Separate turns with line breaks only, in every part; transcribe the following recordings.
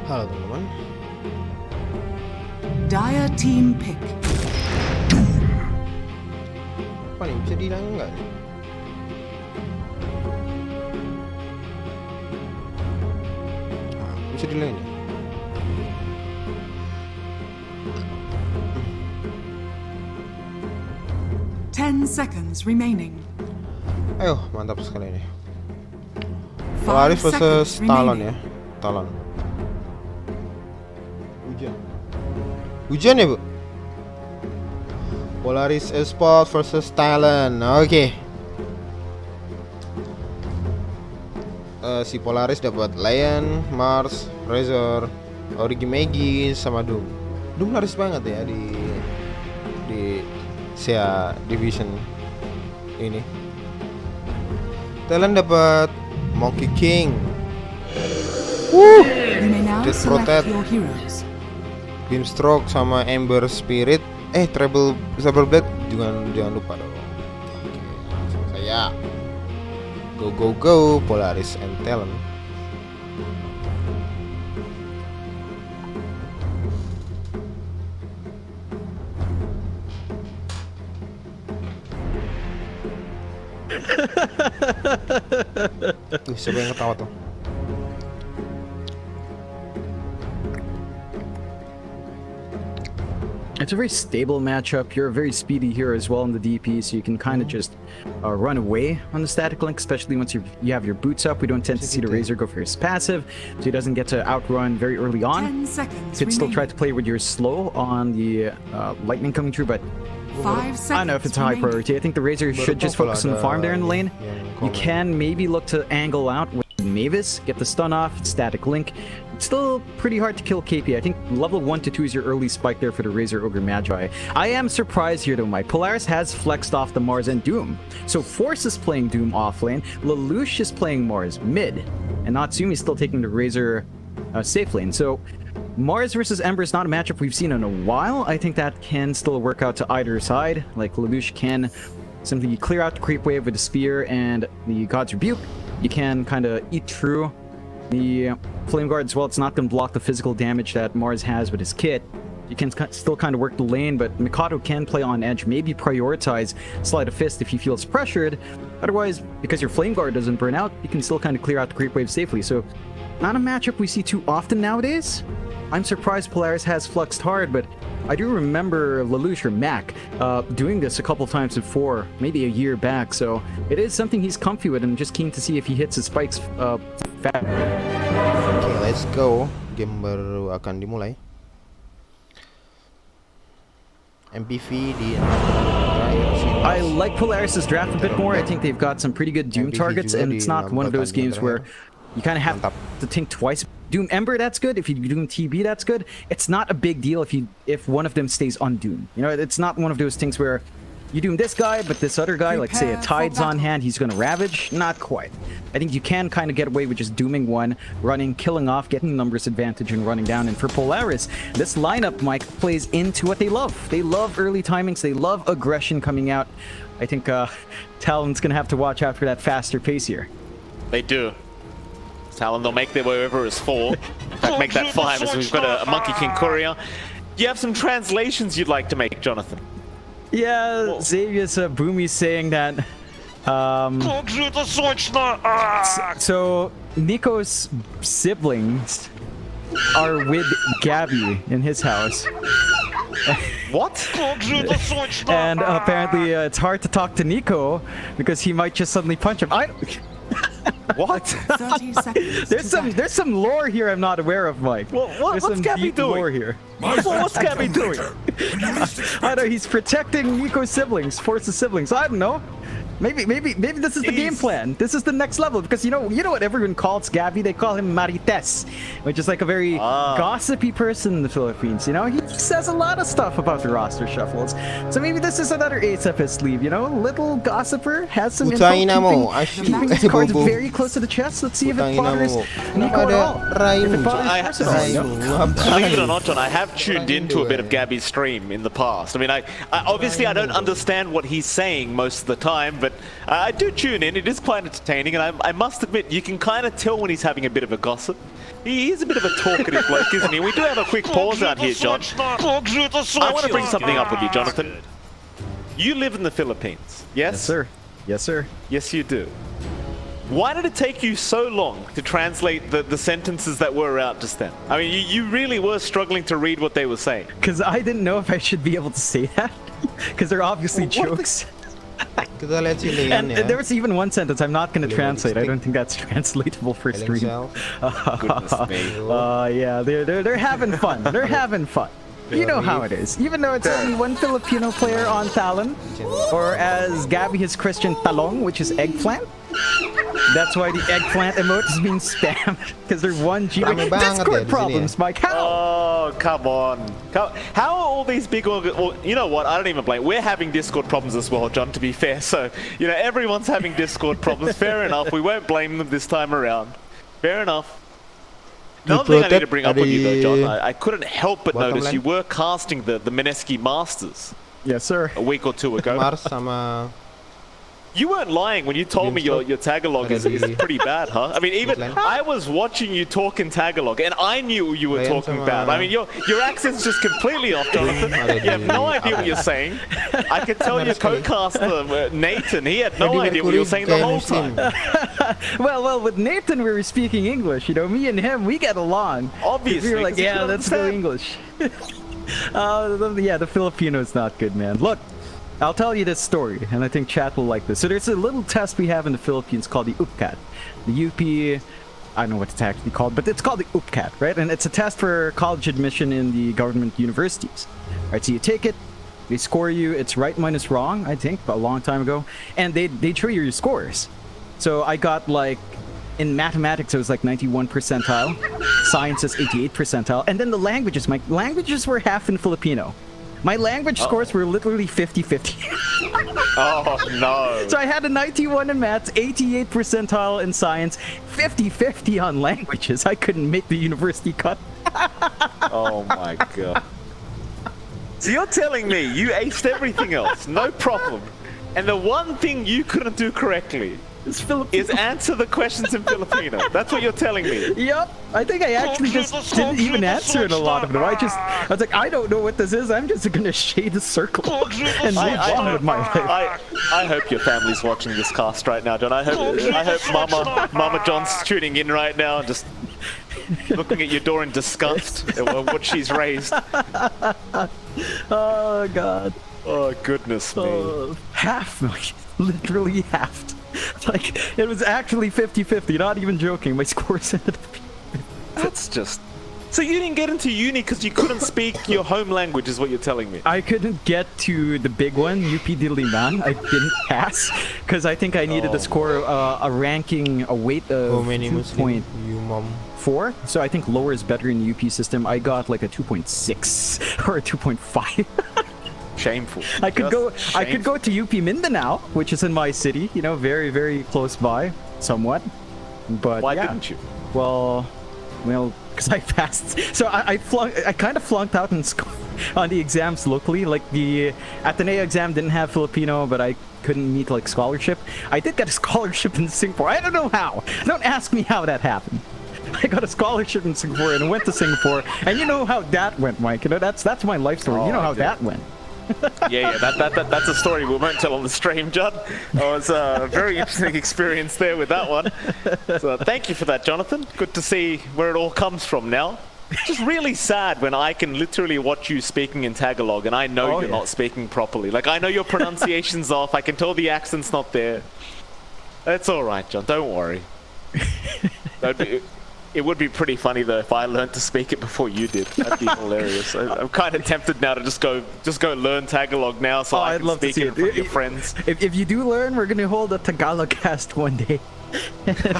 Halo teman-teman.
Dire team pick.
Apa nih, bisa dihilangin nggak nih? Nah, bisa dihilangin ya?
10 seconds remaining.
Ayo, mantap sekali ini. Polaris versus Talon ya. Talon. Hujan ya, Bu? Polaris Esports versus Talon. Oke. Si Polaris dapat Lion, Mars, Razor, Origimagi sama Doom. Doom laris banget ya di Sia Division ini. Talon dapat Monkey King. Death Protect, Beamstroke sama Ember Spirit. Treble Saber Blade jangan lupa dong. Oke, langsung saya go Polaris and Talon. Siapa yang ketawa tuh?
It's a very stable matchup. You're a very speedy hero as well in the DP, so you can kind of just run away on the static link, especially once you have your boots up. We don't tend to see the Razor go for his passive, so he doesn't get to outrun very early on.
10 seconds
Could still try to play with your slow on the lightning coming through, but
5 seconds
I don't know if it's a high priority. I think the Razor should just focus on the farm there in the lane. You can maybe look to angle out with Mavis, get the stun off, static link. It's still pretty hard to kill KP. I think level 1 to 2 is your early spike there for the Razor Ogre Magi. I am surprised here though, Mike. Polaris has flexed off the Mars and Doom. So Force is playing Doom off lane, Lelouch is playing Mars mid, and Natsumi is still taking the Razor safe lane. So Mars versus Ember is not a matchup we've seen in a while. I think that can still work out to either side. Like Lelouch can simply clear out the creep wave with the spear and the God's Rebuke. You can kind of eat through the Flame Guard as well. It's not going to block the physical damage that Mars has with his kit. You can still kind of work the lane, but Mikado can play on edge, maybe prioritize Sleight of Fist if he feels pressured. Otherwise, because your Flame Guard doesn't burn out, you can still kind of clear out the creep wave safely. So not a matchup we see too often nowadays. I'm surprised Polaris has fluxed hard, but I do remember Lelouch or Mac doing this a couple times before, maybe a year back, so it is something he's comfy with, and I'm just keen to see if he hits his spikes fast.
Okay, let's go. Game baru akan dimulai. MPV di
I like Polaris's draft a bit more. I think they've got some pretty good Doom targets, and it's not one of those games where you kind of have to think twice. Doom Ember, that's good. If you Doom TB, that's good. It's not a big deal if one of them stays on Doom. You know, it's not one of those things where you Doom this guy, but this other guy, like say a Tide's on hand, he's going to Ravage. Not quite. I think you can kind of get away with just dooming one, running, killing off, getting numbers advantage, and running down. And for Polaris, this lineup, Mike, plays into what they love. They love early timings. They love aggression coming out. I think Talon's going to have to watch out for that faster pace here.
They do. Talon, they'll make their way over as 4. In fact, make that 5 as we've got a Monkey King courier. You have some translations you'd like to make, Jonathan?
Yeah, Xavier's Boomy saying that. So Nico's siblings are with Gabby in his house.
What?
And apparently it's hard to talk to Nico because he might just suddenly punch him. What?
30 seconds.
There's some lore here I'm not aware of, Mike.
What's Gabby doing?
Lore here.
What's Gabby doing?
I don't know. He's protecting Nico's siblings, Force's siblings. I don't know. Maybe this is the game plan. This is the next level because you know what everyone calls Gabby? They call him Marites, which is like a very gossipy person in the Philippines. You know, he says a lot of stuff about the roster shuffles. So maybe this is another ace up his sleeve. You know, little gossipper has some info, keeping his cards very close to the chest. Let's see if it bothers Nico at all. If it bothers
Believe it or not, John, I have tuned into a bit of Gabby's stream in the past. I mean, I obviously I don't understand what he's saying most of the time, but but I do tune in. It is quite entertaining, and I must admit, you can kind of tell when he's having a bit of a gossip. He is a bit of a talkative bloke, isn't he? We do have a quick pause out here, John. I want to bring something up with you, Jonathan. You live in the Philippines, yes?
Yes, sir. Yes, sir.
Yes, you do. Why did it take you so long to translate the sentences that were out just then? I mean, you really were struggling to read what they were saying.
Because I didn't know if I should be able to say that. Because they're obviously jokes.
Kita lihat si Leon
And
ya.
there was even one sentence I'm not going to
Leon
translate. I
stick.
don't think that's translatable for
Killing
stream.
self.
Goodness me.
Yeah, they're having fun. They're having fun. You know how it is. Even though it's only one Filipino player on Talon, or as Gabby has Christian Talon, which is eggplant. That's why the eggplant emote is being spammed, because they're 1G.
Dami banget
Discord
di sini
problems, Mike. How?
Oh, come on. How are all these big... Well, you know what? I don't even blame. We're having Discord problems as well, John, to be fair. So, you know, everyone's having Discord problems. Fair enough. We won't blame them this time around. Fair enough. Another thing I need to bring up with you, though, John, I couldn't help but
Bottom
notice
lane?
you were casting the Mineski Masters
Yes, sir.
a week or two ago.
Mars sama
You weren't lying when you told me your Tagalog is pretty bad, huh? I mean, even
Midland?
I was watching you talk in Tagalog, and I knew you were
Ayan
talking
sama-
bad. I mean, your accent's just completely off, Jonathan. You have no idea what you're saying. I could tell your co-caster, Nathan, he had no idea what you were saying the whole time.
Well, with Nathan we were speaking English. You know, me and him, we get along. 'Cause
Obviously,
we were like,
'cause you
yeah,
can
let's go
understand.
English. Yeah, the Filipino's not good, man. Look, I'll tell you this story, and I think chat will like this. So there's a little test we have in the Philippines called the UPCAT. The UP, I don't know what it's actually called, but it's called the UPCAT, right? And it's a test for college admission in the government universities. All right, so you take it, they score you, it's right minus wrong, I think, a long time ago, and they show you your scores. So I got like, in mathematics it was like 91 percentile, science is 88 percentile, and then the languages, my languages were half in Filipino. My language scores were literally 50-50.
Oh, no.
So I had a 91 in maths, 88 percentile in science, 50-50 on languages. I couldn't make the university cut.
Oh, my God. So you're telling me you aced everything else, no problem, and the one thing you couldn't do correctly
It's Filipino.
is answer the questions in Filipino. That's what you're telling me.
Yep. I think I actually just didn't even answer in a lot of them. I was like, I don't know what this is. I'm just gonna shade a circle and move on with my life.
I hope your family's watching this cast right now, John. I hope Mama John's tuning in right now, just looking at your door in disgust at what she's raised.
Oh God.
Oh goodness me.
Half, like, literally half. Like, it was actually 50-50, not even joking. My scores ended up being...
That's just... So you didn't get into uni because you couldn't speak your home language, is what you're telling me?
I couldn't get to the big one, UP Diliman. I didn't pass because I think I needed to score a ranking, a weight
how
of
many Muslim you mom?
2.4. So I think lower is better in the UP system. I got like a 2.6 or a 2.5.
Shameful.
I could
Just
go to UP Mindanao, which is in my city, you know, very, very close by, somewhat. But
Why
yeah.
didn't you?
Well, because I passed. So I kind of flunked out on the exams locally. Like the Ateneo exam didn't have Filipino, but I couldn't meet like scholarship. I did get a scholarship in Singapore. I don't know how. Don't ask me how that happened. I got a scholarship in Singapore and went to Singapore, and you know how that went, Mike. You know that's my life story. You know how that went.
Yeah, that's a story we won't tell on the stream, John. It was a very interesting experience there with that one. So thank you for that, Jonathan. Good to see where it all comes from now. Just really sad when I can literally watch you speaking in Tagalog and I know you're not speaking properly. Like, I know your pronunciation's off. I can tell the accent's not there. It's all right, John. Don't worry. It would be pretty funny though if I learned to speak it before you did. That'd be hilarious. I'm kind of tempted now to just go learn Tagalog now, so I
I'd
can
love to
speak
see
it in
it.
front of your friends.
If you do learn, we're gonna hold a Tagalog cast one day.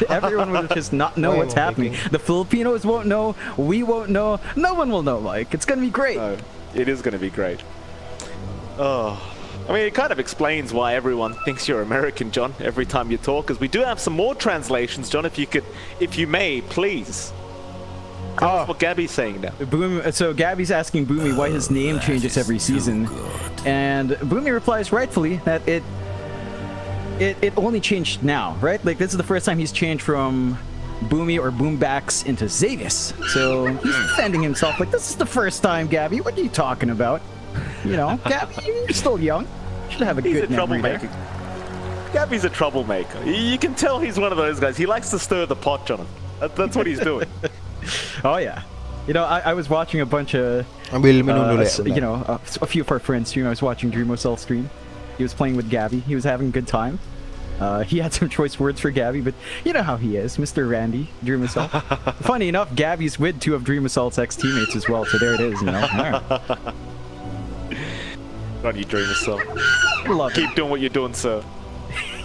Everyone will just not know what's happening. The Filipinos won't know. We won't know. No one will know, Mike. It's gonna be great.
No, it is going to be great. Oh, I mean, it kind of explains why everyone thinks you're American, John, every time you talk, because we do have some more translations, John, if you may, please. Tell us what Gabby's saying now.
So Gabby's asking Boomy why his name changes every season, and Boomy replies rightfully that it only changed now, right? Like, this is the first time he's changed from Boomy or Boombacks into Xavius. So he's defending himself like, this is the first time, Gabby. What are you talking about? You know, Gabby, you're still young. Should have a
He's
good
a
memory
troublemaker.
there.
Gabby's a troublemaker. You can tell he's one of those guys. He likes to stir the pot, Jonathan. That's what he's doing.
Oh, yeah. You know, I was watching a bunch of,
Ambil minum dulu ya.
you know, a few of our friends stream. I was watching DreamOCell stream. He was playing with Gabby. He was having a good time. He had some choice words for Gabby, but you know how he is, Mr. Randy, DreamOCell. Funny enough, Gabby's with 2 of DreamOCell's ex-teammates as well, so there it is, you know. Right.
God, you DreamOCell.
Love him.
Keep doing what you're doing, sir.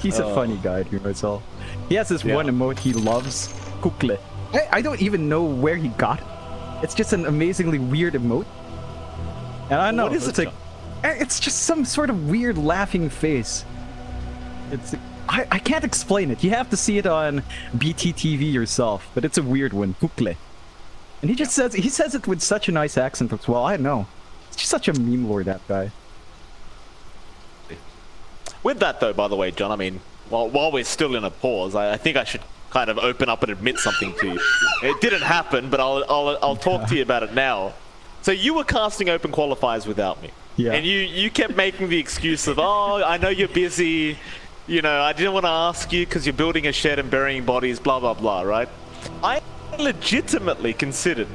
He's a funny guy, DreamOCell. He has this one emote he loves, Kukle. I don't even know where he got it. It's just an amazingly weird emote. And I don't know,
What is
it's
it,
like, it's just some sort of weird laughing face. It's I can't explain it. You have to see it on BTTV yourself, but it's a weird one, Kukle. And he just says it with such a nice accent as well. I don't know. It's just such a meme lord, that guy.
With that, though, by the way, John, I mean, while we're still in a pause, I think I should kind of open up and admit something to you. It didn't happen, but I'll talk to you about it now. So you were casting open qualifiers without me.
Yeah.
And you kept making the excuse of, oh, I know you're busy. You know, I didn't want to ask you because you're building a shed and burying bodies, blah, blah, blah, right? I legitimately considered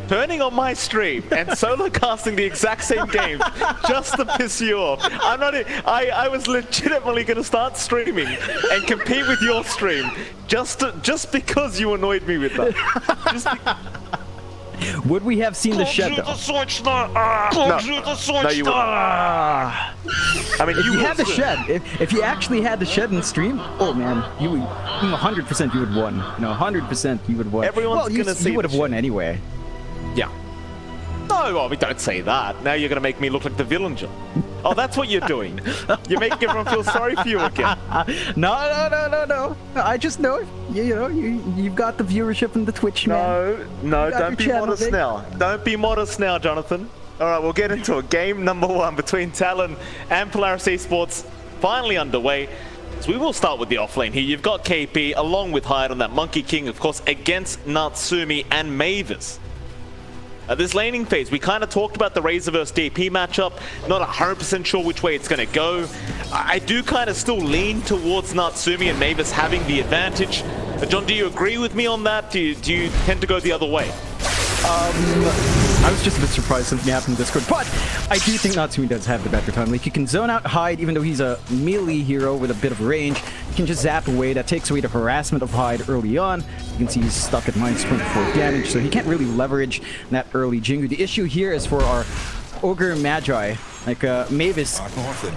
turning on my stream and solo casting the exact same game just to piss you off. I was legitimately going to start streaming and compete with your stream just because you annoyed me with that.
Would we have seen the shed though?
No, you wouldn't. I mean,
If you had the
would.
shed, if you actually had the shed in stream, oh man, you would 100% you would won. No, 100% you would won.
Everyone's gonna see
you would have
the
won anyway.
Yeah. No, well, don't say that. Now you're going to make me look like the villain, John. Oh, that's what you're doing. You're making everyone feel sorry for you again.
No. I just know, you've got the viewership in the Twitch, man.
No,
You got
don't
your
be
channel,
modest
Vic.
now. Don't be modest now, Jonathan. All right, we'll get into it. Game number 1 between Talon and Polaris Esports finally underway. So we will start with the offlane here. You've got KP along with Hyde on that Monkey King, of course, against Natsumi and Mavis. This laning phase, we kind of talked about the Razor vs DP matchup. Not 100% sure which way it's going to go. I do kind of still lean towards Natsumi and Mavis having the advantage. John, do you agree with me on that? Do you tend to go the other way?
I was just a bit surprised something happened in Discord, but I do think Natsumi does have the better time. Like, you can zone out Hyde, even though he's a melee hero with a bit of range. You can just zap away. That takes away the harassment of Hyde early on. You can see he's stuck at minus 24 damage, so he can't really leverage that early Jingu. The issue here is for our Ogre Magi, like Mavis,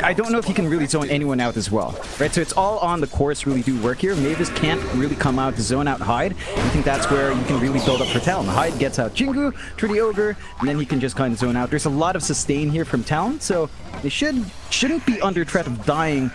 I don't know if he can really zone anyone out as well, right? So it's all on the course really do work here. Mavis can't really come out to zone out Hyde. I think that's where you can really build up for Talon. Hyde gets out Jingu through the Ogre, and then he can just kind of zone out. There's a lot of sustain here from Talon, so they shouldn't be under threat of dying.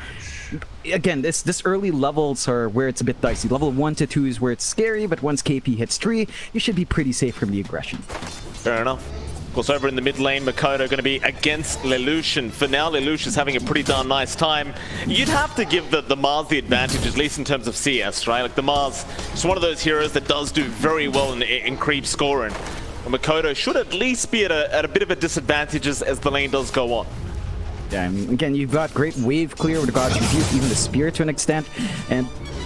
Again, this early levels are where it's a bit dicey. Level 1 to 2 is where it's scary, but once KP hits 3, you should be pretty safe from the aggression.
Fair enough. Of course, over in the mid lane, Makoto going to be against Lelouch, and for now, Lelouch is having a pretty darn nice time. You'd have to give the Mars the advantage, at least in terms of CS, right? Like, the Mars is one of those heroes that does do very well in creep scoring. And Makoto should at least be at a bit of a disadvantage as the lane does go on.
Yeah, I mean, again, you've got great wave clear with the God's Rebuke, even the Spear to an extent, and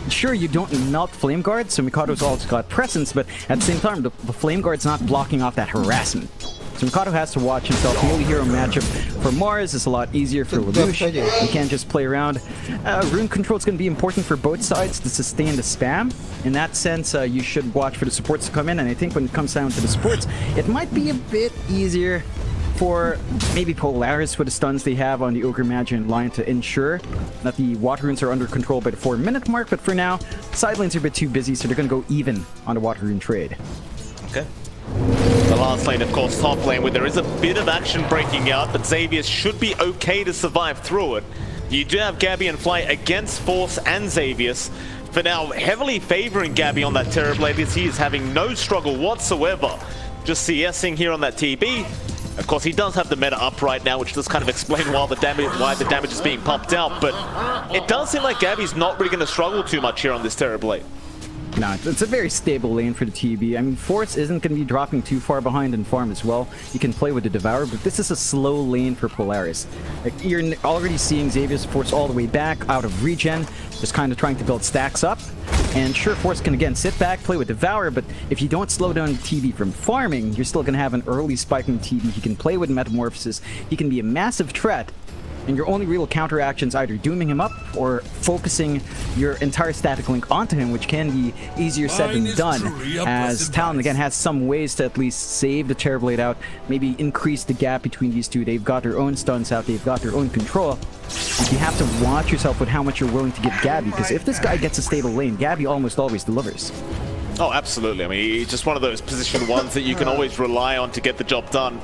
sure, you don't melt Flame Guard, so Mikado's also got presence, but at the same time, the Flame Guard's not blocking off that harassment. So Mikado has to watch himself. Melee hero matchup for Mars is a lot easier for Lelouch. You can't just play around. Rune control is going to be important for both sides to sustain the spam. In that sense, you should watch for the supports to come in, and I think when it comes down to the supports, it might be a bit easier for maybe Polaris with the stuns they have on the Ogre Magi and Lion to ensure that the water runes are under control by the 4-minute mark, but for now, side lanes are a bit too busy, so they're going to go even on the water rune trade.
Okay. The last lane, of course, top lane, where there is a bit of action breaking out, but Xavius should be okay to survive through it. You do have Gabby and Fly against Force and Xavius. For now, heavily favoring Gabby on that Terrorblade, as he is having no struggle whatsoever. Just CSing here on that TB. Of course, he does have the meta up right now, which does kind of explain why the damage is being pumped out, but it does seem like Gabby's not really going to struggle too much here on this Terrible lane.
No, it's a very stable lane for the TB. I mean, Force isn't going to be dropping too far behind in farm as well. You can play with the Devourer, but this is a slow lane for Polaris. Like, you're already seeing Xavier's Force all the way back, out of regen, just kind of trying to build stacks up. And sure, Force can again sit back, play with Devourer, but if you don't slow down TB from farming, you're still going to have an early spiking TB. He can play with Metamorphosis. He can be a massive threat. And your only real counteraction is either dooming him up or focusing your entire static link onto him, which can be easier said than done, as Talon again has some ways to at least save the Terrorblade out, maybe increase the gap between these two. They've got their own stuns out, they've got their own control. You have to watch yourself with how much you're willing to give Gabby, because if this guy gets a stable lane, Gabby almost always delivers.
Oh, absolutely. I mean, he's just one of those position ones that you can always rely on to get the job done.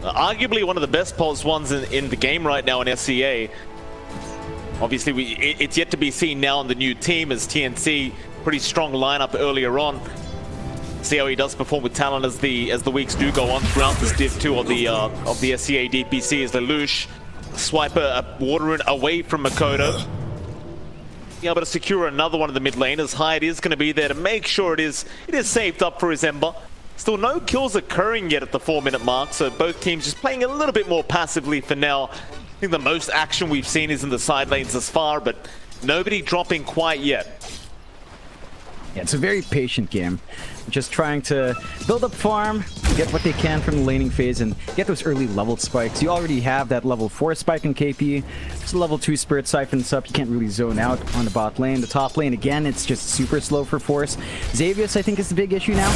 Arguably one of the best pos ones in the game right now in SCA. Obviously, it's yet to be seen now on the new team, as TNC, pretty strong lineup earlier on. See how he does perform with Talon as the weeks do go on throughout this Div 2 of the SCA DPC, as Lelouch swipe a water rune away from Makoto. Be able to secure another one in the mid lane, as Hyde is going to be there to make sure it is saved up for his Ember. Still no kills occurring yet at the 4-minute mark, so both teams just playing a little bit more passively for now. I think the most action we've seen is in the side lanes thus far, but nobody dropping quite yet.
Yeah, it's a very patient game. Just trying to build up farm, get what they can from the laning phase, and get those early level spikes. You already have that level 4 spike in KP. It's a level 2 Spirit Siphons up. You can't really zone out on the bot lane. The top lane, again, it's just super slow for Force. Xavius, I think, is the big issue now.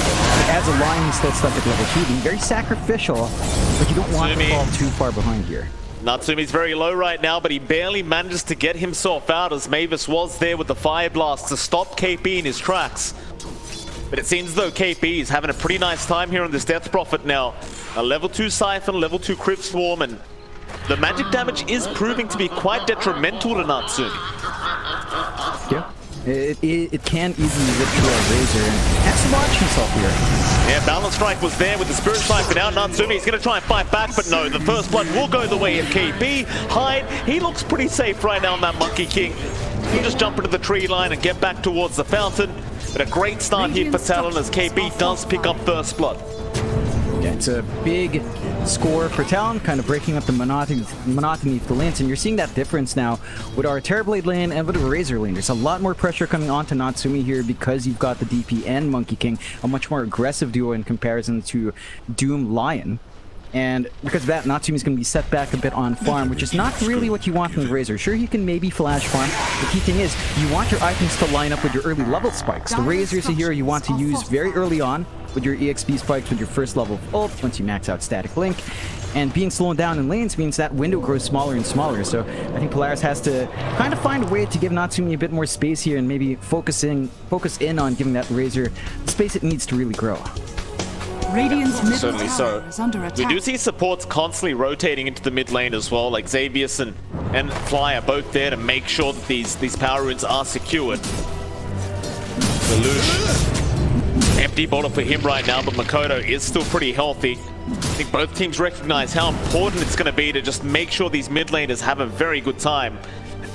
As a line, he's still stuck at level 2, being very sacrificial, but you don't want to fall too far behind here.
Natsumi's very low right now, but he barely manages to get himself out, as Mavis was there with the Fire Blast to stop KP in his tracks. But it seems as though KP is having a pretty nice time here on this Death Prophet now. A level 2 Siphon, level 2 Crypt Swarm, and the magic damage is proving to be quite detrimental to Natsumi.
Yeah. It can easily rip through a Razor, and has to watch himself here.
Yeah, Balance Strike was there with the Spirit Siphon out. Natsumi is going to try and fight back, but no, the first blood will go the way of KP. Hyde, he looks pretty safe right now on that Monkey King. He'll just jump into the tree line and get back towards the fountain. But a great start here for Talon, as KP does pick up first blood.
Yeah, it's a big score for Talon, kind of breaking up the monotony of the lanes, and you're seeing that difference now with our Terrorblade lane and with the Razor lane. There's a lot more pressure coming onto Natsumi here because you've got the DP and Monkey King, a much more aggressive duo in comparison to Doom Lion. And because of that, Natsumi's going to be set back a bit on farm, which is not really what you want from the Razor. Sure, you can maybe flash farm. The key thing is, you want your items to line up with your early level spikes. The Razor is a hero you want to use very early on with your EXP spikes with your first level of ult, once you max out Static Link. And being slowed down in lanes means that window grows smaller and smaller. So I think Polaris has to kind of find a way to give Natsumi a bit more space here, and maybe focus in on giving that Razor the space it needs to really grow.
Radiant's middle
Certainly
tower
so.
is under attack.
We do see supports constantly rotating into the mid lane as well, like Xavius and Fly are both there to make sure that these power runes are secured. Lelouch, empty bottle for him right now, but Makoto is still pretty healthy. I think both teams recognize how important it's going to be to just make sure these mid laners have a very good time.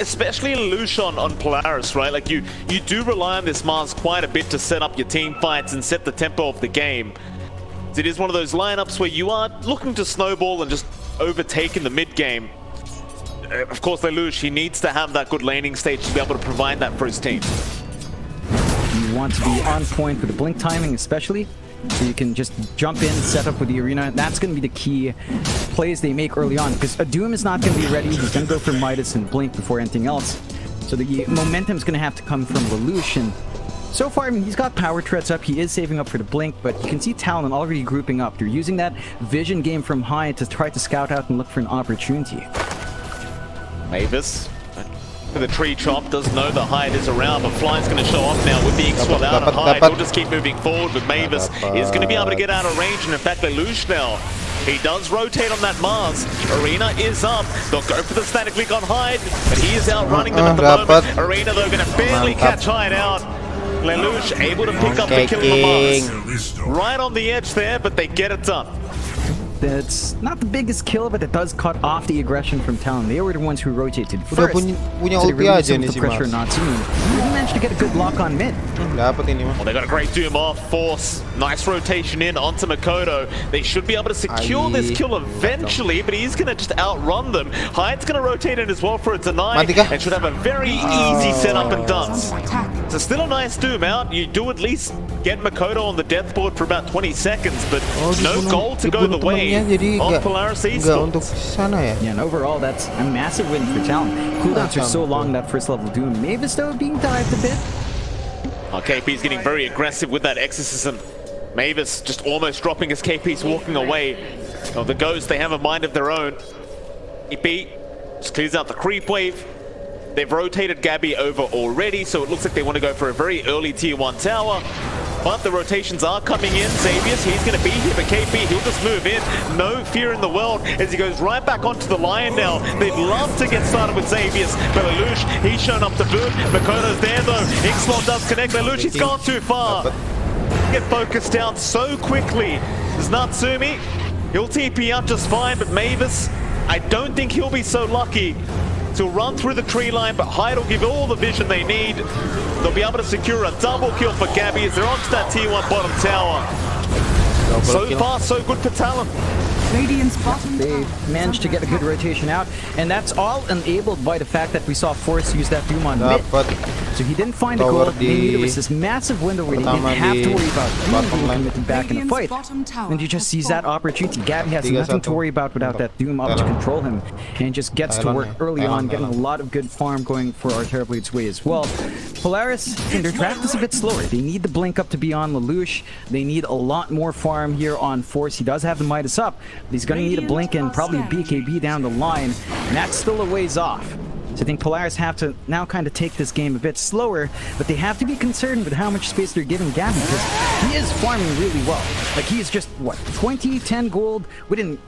Especially in Lelouch on Polaris, right? Like you do rely on this Mars quite a bit to set up your team fights and set the tempo of the game. It is one of those lineups where you are looking to snowball and just overtake in the mid game. Of course, Lelouch, he needs to have that good laning stage to be able to provide that for his team.
You want to be on point with the blink timing, especially, so you can just jump in, set up with the arena. That's going to be the key plays they make early on, because a Doom is not going to be ready. He's going to go for Midas and blink before anything else. So the momentum is going to have to come from Lelouch, and so far, I mean, he's got power treads up, he is saving up for the blink, but you can see Talon already grouping up. They're using that vision game from high to try to scout out and look for an opportunity.
Mavis, for the tree chop, does know the Hyde is around, but Fly's going to show off now with being swallowed out of Hyde. We'll just keep moving forward, but Mavis is going to be able to get out of range, and in fact, Lelouch now. He does rotate on that Mars. Arena is up. They'll go for the static link on Hyde, but he is outrunning them at the moment. Arena, though, going to barely catch Hyde out. Lelouch able to pick up the kill on the Mars. Right on the edge there, but they get it done.
That's not the biggest kill, but it does cut off the aggression from Talon. They were the ones who rotated
Udah
first.
punya
So they
ulti
relieved
aja
some
nih
of
si
the pressure
Mars.
Natsumi. They managed to get a good lock on mid.
Dapat ini mah.
Well, they got a great doom off, force, nice rotation in onto Makoto. They should be able to secure this kill eventually, but he's going to just outrun them. Hyde's going to rotate in as well for a deny,
Mati kah?
and should have a very easy setup and dance.
Attack.
So still a nice doom out. You do at least get Makoto on the death board for about 20 seconds, but no goal to go the way of Polaris
Enggak untuk
Esports.
sana ya.
Yeah, and overall, that's a massive win for Talon. Cooldowns are so long that first level doom. Mavis, though, being dived a bit.
KP's getting very aggressive with that exorcism. Mavis just almost dropping as KP's walking away. Oh, the Ghosts, they have a mind of their own. KP just clears out the creep wave. They've rotated Gabby over already, so it looks like they want to go for a very early tier 1 tower. But the rotations are coming in. Xavius, he's going to be here, but KP, he'll just move in. No fear in the world as he goes right back onto the Lion now. They'd love to get started with Xavius, but Lelouch, he's shown up to boot. Makoto's there though. Inkslot does connect. Lelouch, he's gone too far. Get focused down so quickly. There's Natsumi. He'll TP out just fine, but Mavis, I don't think he'll be so lucky to run through the tree line, but Hyde will give all the vision they need. They'll be able to secure a double kill for Gabby as they're onto that tier 1 bottom tower. So far, so good for Talon.
Radiant's bottom
They
tower
managed to get a good rotation out, and that's all enabled by the fact that we saw Force use that doom on mid.
Dapat
So he didn't find a
Tower
goal. They knew there was
di
this massive window where they
pertama
didn't have to
di
worry about
bottom
doom
lane.
committing back in the fight.
bottom tower
And he just
has
sees that
fallen.
opportunity. Gabby has
3-1.
nothing to worry about without that doom up to
Talon.
control him, and just gets to
Talon
work
ya.
early
Talon,
on, getting a
Talon.
lot of good farm going for our Terrablade's way as well. Polaris, and their draft is a bit slower. They need the blink up to be on Lelouch. They need a lot more farm here on Force. He does have the Midas up, but he's going to need a blink and probably a BKB down the line, and that's still a ways off. So I think Polaris have to now kind of take this game a bit slower, but they have to be concerned with how much space they're giving Gabby, because he is farming really well. Like, he is just, what, 20, 10 gold within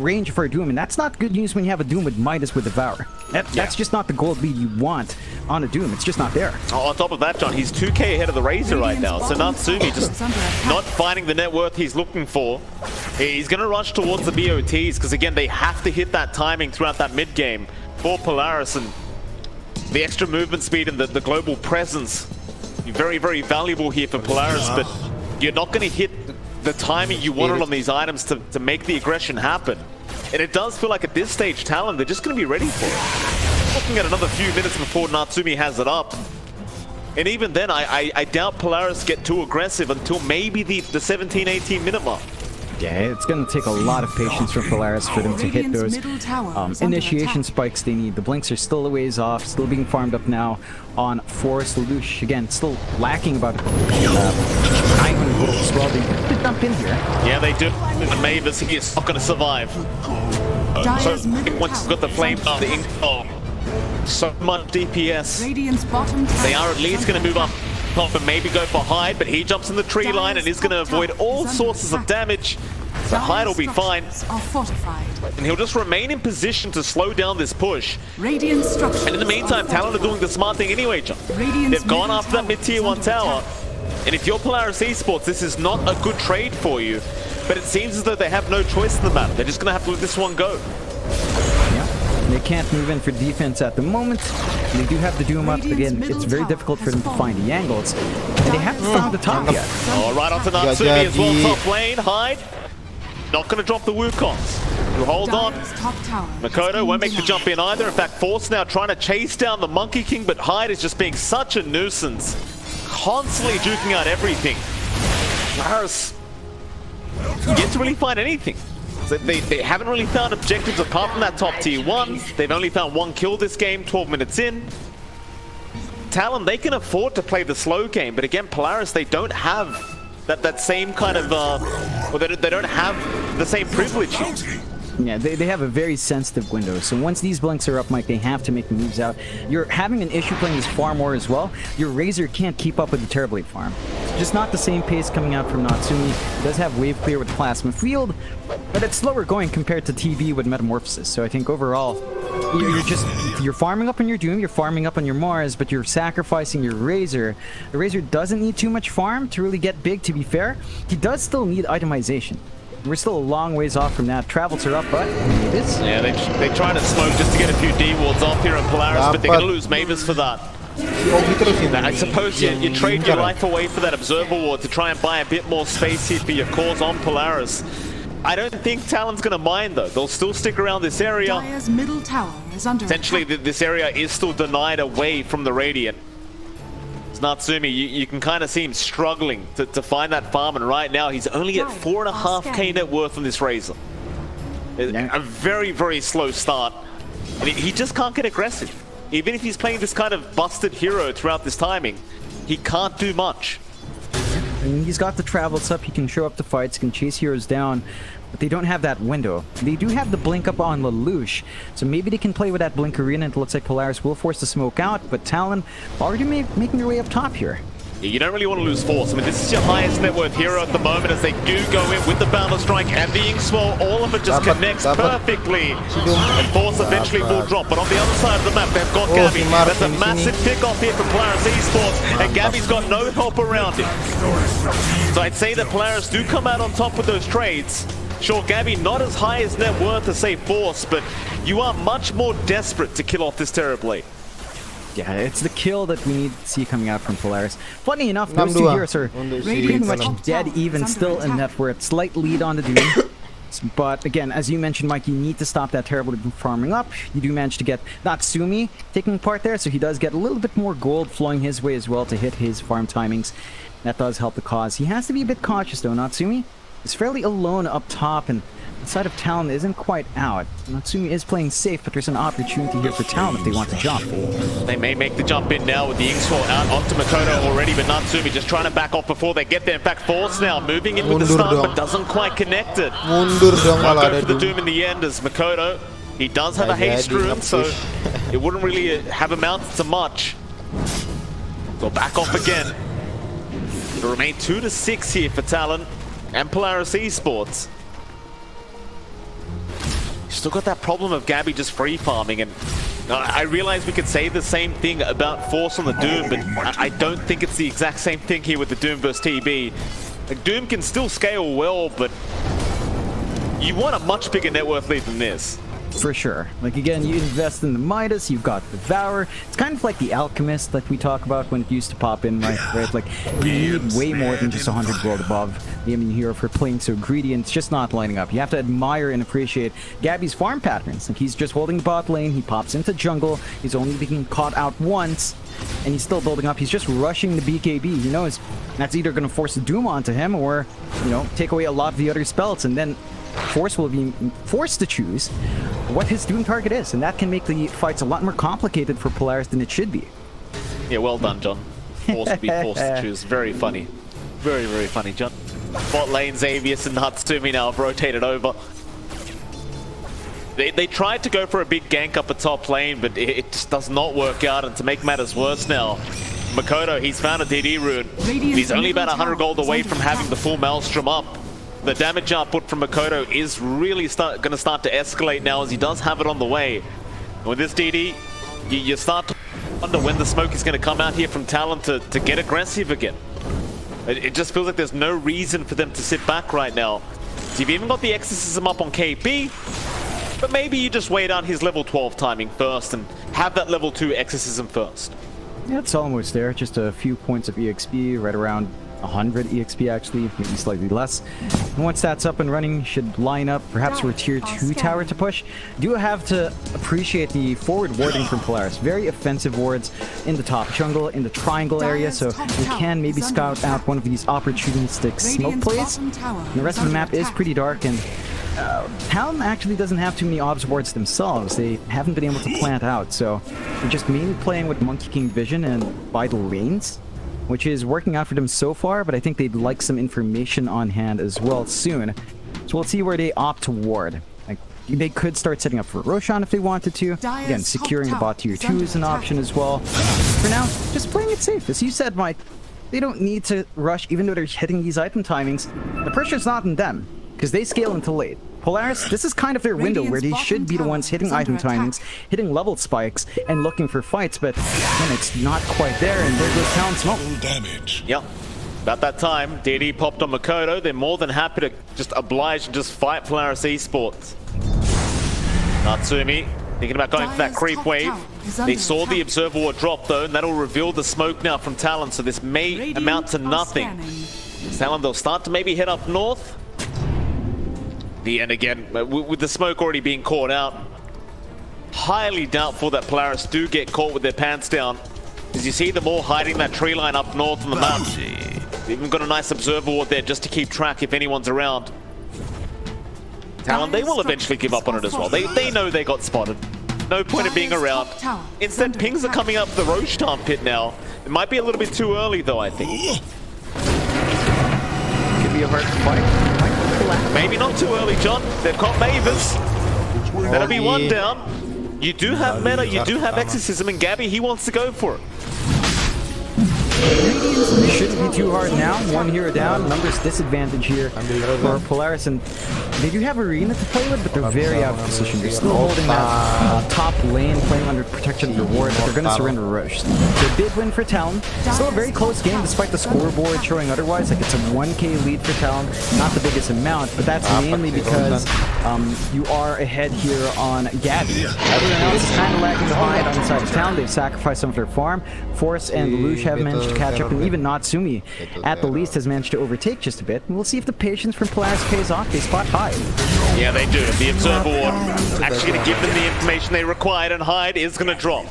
range for a Doom, and that's not good news when you have a Doom with Midas with Devour. That's just not the gold lead you want on a Doom. It's just not there.
Oh, on top of that, John, he's 2k ahead of the Razor right now. So Natsumi just not finding the net worth he's looking for. He's going to rush towards the BOTs because, again, they have to hit that timing throughout that mid game for Polaris, and the extra movement speed and the global presence, very, very valuable here for Polaris, but you're not going to hit the timing you wanted on these items to make the aggression happen. And it does feel like at this stage, Talon, they're just going to be ready for it. Looking at another few minutes before Natsumi has it up. And even then, I doubt Polaris get too aggressive until maybe the 17-18 minute mark.
Yeah, it's going to take a lot of patience from Polaris for them to hit those initiation spikes they need. The blinks are still a ways off, still being farmed up now on Force. Lelouch, again, still lacking about 900 gold as well. They have to dump in here.
Yeah, they do. And Mavis, he is not going to survive. So once he's got the flame up, the ink, so much DPS.
Radiant's bottom tower
They are at least going to move up top and maybe go for Hyde, but he jumps in the tree line and is going to avoid all sources of damage. So Hyde will be fine,
are fortified.
and he'll just remain in position to slow down this push.
Radiant structures
And in the meantime, Talon are doing the smart thing anyway, John. They've gone after that mid-tier 1 tower, and if you're Polaris Esports, this is not a good trade for you. But it seems as though they have no choice in the matter. They're just going to have to let this one go.
Yeah. They can't move in for defense at the moment. They do have the Doom up. Again, it's very difficult for them to find the angles. And they haven't found the top yet.
Oh, right onto Natsumi as well, top lane. Hyde, not going to drop the Wukongs. You hold on. Makoto won't make the jump in either. In fact, Force now trying to chase down the Monkey King, but Hyde is just being such a nuisance. Constantly juking out everything. Polaris yet to really find anything. So they haven't really found objectives apart from that top tier 1. They've only found 1 kill this game, 12 minutes in. Talon, they can afford to play the slow game, but again, Polaris, they don't have that same kind of, or they don't have the same privilege here.
Yeah, they have a very sensitive window. So once these blinks are up, Mike, they have to make the moves out. You're having an issue playing this farm war as well. Your Razor can't keep up with the Terrorblade farm. Just not the same pace coming out from Natsumi. It does have wave clear with Plasma Field, but it's slower going compared to TB with Metamorphosis. So I think overall, you're farming up on your Doom, you're farming up on your Mars, but you're sacrificing your Razor. The Razor doesn't need too much farm to really get big, to be fair. He does still need itemization. We're still a long ways off from that. Travels are up, but Mavis.
Yeah, they try to smoke just to get a few D wards off here in Polaris, but they're going to lose Mavis for that. Now, I suppose you trade your life away for that Observer Ward to try and buy a bit more space here for your cause on Polaris. I don't think Talon's going to mind, though. They'll still stick around this area.
Dire's middle tower is under
Essentially,
attack.
this area is still denied away from the Radiant. It's Natsumi, you can kind of see him struggling to find that farm, and right now he's only at 4.5k net worth on this Razor. A very, very slow start. And he just can't get aggressive. Even if he's playing this kind of busted hero throughout this timing, he can't do much.
I mean, he's got the travels up, he can show up to fights, can chase heroes down, but they don't have that window. They do have the blink up on Lelouch, so maybe they can play with that blink arena. It looks like Polaris will force the smoke out, but Talon already making their way up top here.
Yeah, you don't really want to lose Force. I mean, this is your highest net worth hero at the moment as they do go in with the Boundless Strike and the Inkswell. All of it just connects perfectly. And Force eventually will drop. But on the other side of the map, they've got Gabby. That's a massive pick-off here from Polaris Esports. And Gabby's got no help around him. So I'd say that Polaris do come out on top with those trades. Sure, Gabby not as high as net worth as, say, Force, but you are much more desperate to kill off this Terrorblade.
Yeah, it's the kill that we need to see coming out from Polaris. Funny enough, those two heroes are pretty much dead even still in net worth. Slight lead on the Doom. But again, as you mentioned, Mike, you need to stop that Terrorblade from farming up. You do manage to get Natsumi taking part there, so he does get a little bit more gold flowing his way as well to hit his farm timings. That does help the cause. He has to be a bit cautious though. Natsumi is fairly alone up top, and the side of Talon isn't quite out. Natsumi is playing safe, but there's an opportunity here for Talon if they want to jump.
They may make the jump in now with the Inkswell out onto Makoto already, but Natsumi just trying to back off before they get there. In fact, Force now moving in with the stun, but doesn't quite connect it. Go for the Doom in the end as Makoto. He does have a haste rune, so it wouldn't really have amounted to much. So back off again. It'll remain 2-6 here for Talon and Polaris Esports. Still got that problem of Gabby just free farming, and I realize we could say the same thing about Force on the Doom, but I don't think it's the exact same thing here with the Doom versus TB. Like, Doom can still scale well, but you want a much bigger net worth lead than this.
For sure. Like, again, you invest in the Midas, you've got Devour. It's kind of like the Alchemist that we talk about when it used to pop in, right? Like, you need way more than just 100 gold above the enemy hero for playing so greedy, and it's just not lining up. You have to admire and appreciate Gabby's farm patterns. Like, he's just holding bot lane, he pops into jungle, he's only being caught out once, and he's still building up. He's just rushing the BKB. He knows that's either going to force the Doom onto him or, you know, take away a lot of the other spells, and then Force will be forced to choose what his Doom target is, and that can make the fights a lot more complicated for Polaris than it should be.
Yeah, well done, John. Forced to be forced to choose. Very funny. Very, very funny, John. Bot lane, Xavius and Natsumi now have rotated over. They tried to go for a big gank up at top lane, but it just does not work out, and to make matters worse now, Makoto, he's found a DD rune. He's only about 100 gold away from having the full Maelstrom up. The damage output from Makoto is really going to start to escalate now, as he does have it on the way. And with this DD, you start to wonder when the smoke is going to come out here from Talon to get aggressive again. It just feels like there's no reason for them to sit back right now. So you've even got the Exorcism up on KP, but maybe you just wait out his level 12 timing first and have that level 2 Exorcism first.
Yeah, it's almost there. Just a few points of EXP, right around 100 EXP actually, maybe slightly less. And once that's up and running, should line up perhaps for a tier 2 tower to push. Do have to appreciate the forward warding from Polaris. Very offensive wards in the top jungle, in the triangle area, so you can maybe scout out one of these opportunistic smoke plays. And the rest of the map is pretty dark, and Talon actually doesn't have too many obs wards themselves. They haven't been able to plant out, so they're just mainly playing with Monkey King vision and by the lanes, which is working out for them so far, but I think they'd like some information on hand as well soon. So we'll see where they opt to ward. Like, they could start setting up for Roshan if they wanted to. Again, securing the bot tier 2 is an option as well. For now, just playing it safe. As you said, Mike, they don't need to rush even though they're hitting these item timings. The pressure's not on them, because they scale until late. Polaris, this is kind of their window where they should be the ones hitting item timings, hitting level spikes, and looking for fights, but again, it's not quite there, and there goes Talon smoke.
Yep. About that time, DD popped on Makoto. They're more than happy to just oblige and just fight Polaris Esports. Natsumi thinking about going for that creep wave. They saw the observer ward drop though, and that'll reveal the smoke now from Talon, so this may amount to nothing. Talon, they'll start to maybe head up north. And again, with the smoke already being caught out, highly doubtful that Polaris do get caught with their pants down. As you see them all hiding that tree line up north on the map. They've even got a nice observer ward there just to keep track if anyone's around. Talon, they will eventually give up on it as well. They know they got spotted. No point in being around. Instead, pings are coming up the Roshtan pit now. It might be a little bit too early though, I think.
Could be a hard fight.
Maybe not too early, John. They've got Mavis. That'll be one down. You do have meta, you do have exorcism, and Gabby, he wants to go for it.
Shouldn't be too hard now. One hero down. Numbers disadvantage here for Polaris, and they do have Arena to play with, but they're very out of position. They're still holding that top lane, playing under protection of the ward, but they're going to surrender Roche. So big win for Talon. Still a very close game despite the scoreboard showing otherwise. Like, it's a 1k lead for Talon. Not the biggest amount, but that's mainly because you are ahead here on Gabby. Everyone else is kind of lagging behind on the side of Talon. They've sacrificed some of their farm. Force and Lelouch have managed to catch up, and even Natsumi at the least has managed to overtake just a bit. And we'll see if the patience from Polaris pays off. They spot hide.
Yeah, they do. The observer ward actually going to give them the information they required, and hide is going to drop.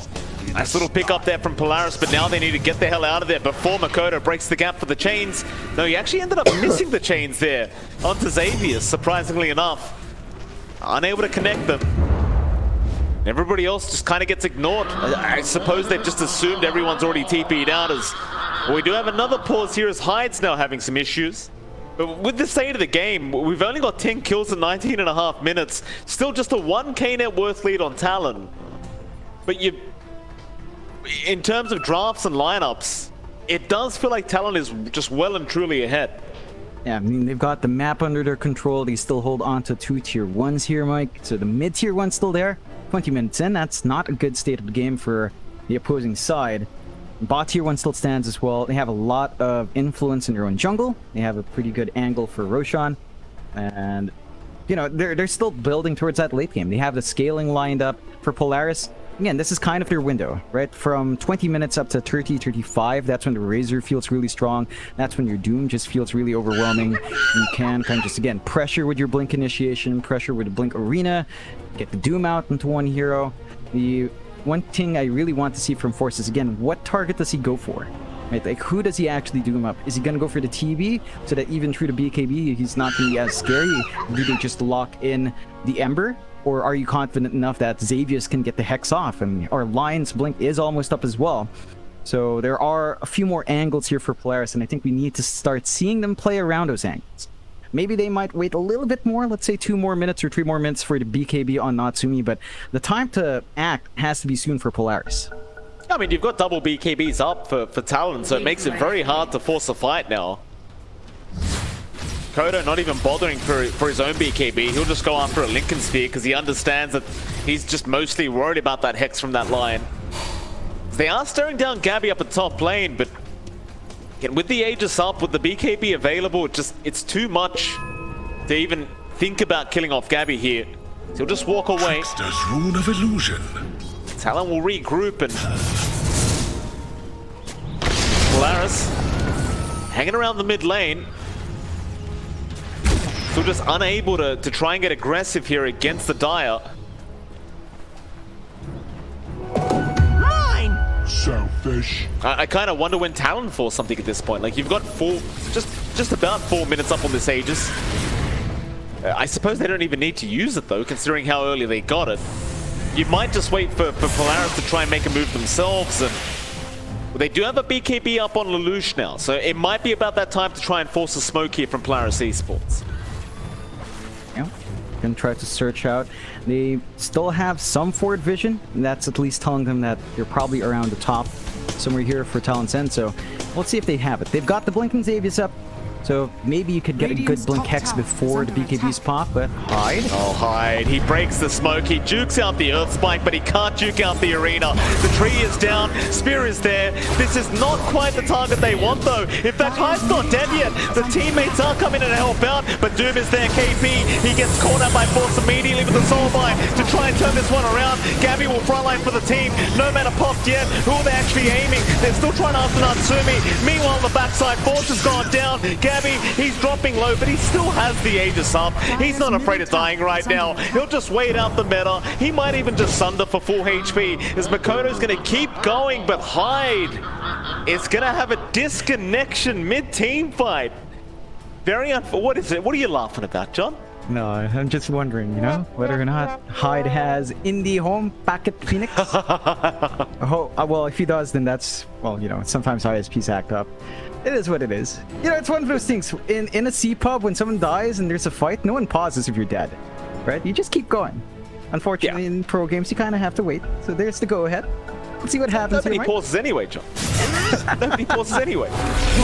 Nice little pick up there from Polaris, but now they need to get the hell out of there before Makoto breaks the gap for the chains. No, he actually ended up missing the chains there onto Xavier, surprisingly enough. Unable to connect them. Everybody else just kind of gets ignored. I suppose they've just assumed everyone's already TP'd out. As well, we do have another pause here as Hyde's now having some issues. But with the state of the game, we've only got 10 kills in 19.5 minutes. Still just a 1k net worth lead on Talon. But in terms of drafts and lineups, it does feel like Talon is just well and truly ahead.
Yeah, I mean, they've got the map under their control. They still hold on to 2 tier 1s here, Mike. So the mid tier 1's still there. 20 minutes in, that's not a good state of the game for the opposing side. Bot tier 1 still stands as well. They have a lot of influence in their own jungle. They have a pretty good angle for Roshan. And, you know, they're still building towards that late game. They have the scaling lined up for Polaris. Again, this is kind of their window, right? From 20 minutes up to 30, 35, that's when the Razor feels really strong. That's when your Doom just feels really overwhelming. You can kind of just, again, pressure with your Blink initiation, pressure with the Blink Arena, get the Doom out into one hero. The one thing I really want to see from Force is, again, what target does he go for? Right? Like, who does he actually Doom up? Is he going to go for the TB so that even through the BKB, he's not going to be as scary? Do they just lock in the Ember? Or are you confident enough that Xavius can get the Hex off? And our Lion's Blink is almost up as well. So there are a few more angles here for Polaris, and I think we need to start seeing them play around those angles. Maybe they might wait a little bit more, let's say 2 more minutes or 3 more minutes for the BKB on Natsumi, but the time to act has to be soon for Polaris.
I mean, you've got double BKBs up for Talon, so it makes it very hard to force a fight now. Kodo not even bothering for his own BKB. He'll just go after a Lincoln Sphere because he understands that he's just mostly worried about that Hex from that line. They are staring down Gabby up at top lane, but again, with the Aegis up, with the BKB available, it's too much to even think about killing off Gabby here. So he'll just walk away.
Trickster's Rune of Illusion.
Talon will regroup, and Polaris hanging around the mid lane. Still just unable to try and get aggressive here against the Dire.
Mine! Selfish.
I kind of wonder when Talon falls something at this point. Like, you've got just about 4 minutes up on this Aegis. I suppose they don't even need to use it though, considering how early they got it. You might just wait for Polaris to try and make a move themselves, and they do have a BKB up on Lelouch now, so it might be about that time to try and force a smoke here from Polaris Esports.
Yeah, gonna try to search out. They still have some forward vision, and that's at least telling them that they're probably around the top somewhere here for Talon's End, so let's see if they have it. They've got the Blinking Xavius up. So maybe you could get a good
Radiant's
blink
top
hex
tower is
before the
under
BKB's
attack.
pop, but Hyde.
Oh, Hyde. He breaks the smoke. He jukes out the earth spike, but he can't juke out the arena. The tree is down. Spear is there. This is not quite the target they want, though. In fact, Hyde's not dead yet. The teammates are coming in to help out, but Doom is there. KP, he gets caught out by Force immediately with the soul bind to try and turn this one around. Gabby will frontline for the team. No matter popped yet. Who are they actually aiming? They're still trying to ask Natsumi. Meanwhile, on the backside, Force has gone down. Gabby, he's dropping low, but he still has the Aegis up. He's not afraid of dying right now. He'll just wait out the meta. He might even just sunder for full HP as Makoto's going to keep going, but Hyde is going to have a disconnection mid-team fight. Very what is it? What are you laughing about, John?
No, I'm just wondering, you know, whether or not Hyde has indie home packet Phoenix. Oh, well, if he does, then that's, well, you know, sometimes ISPs act up. It is what it is. You know, it's one of those things. In a C-pub, when someone dies and there's a fight, no one pauses if you're dead, right? You just keep going. Unfortunately, in pro games, you kind of have to wait. So there's the go-ahead. Let's see what happens.
Nobody pauses anyway, John. Nobody pauses anyway.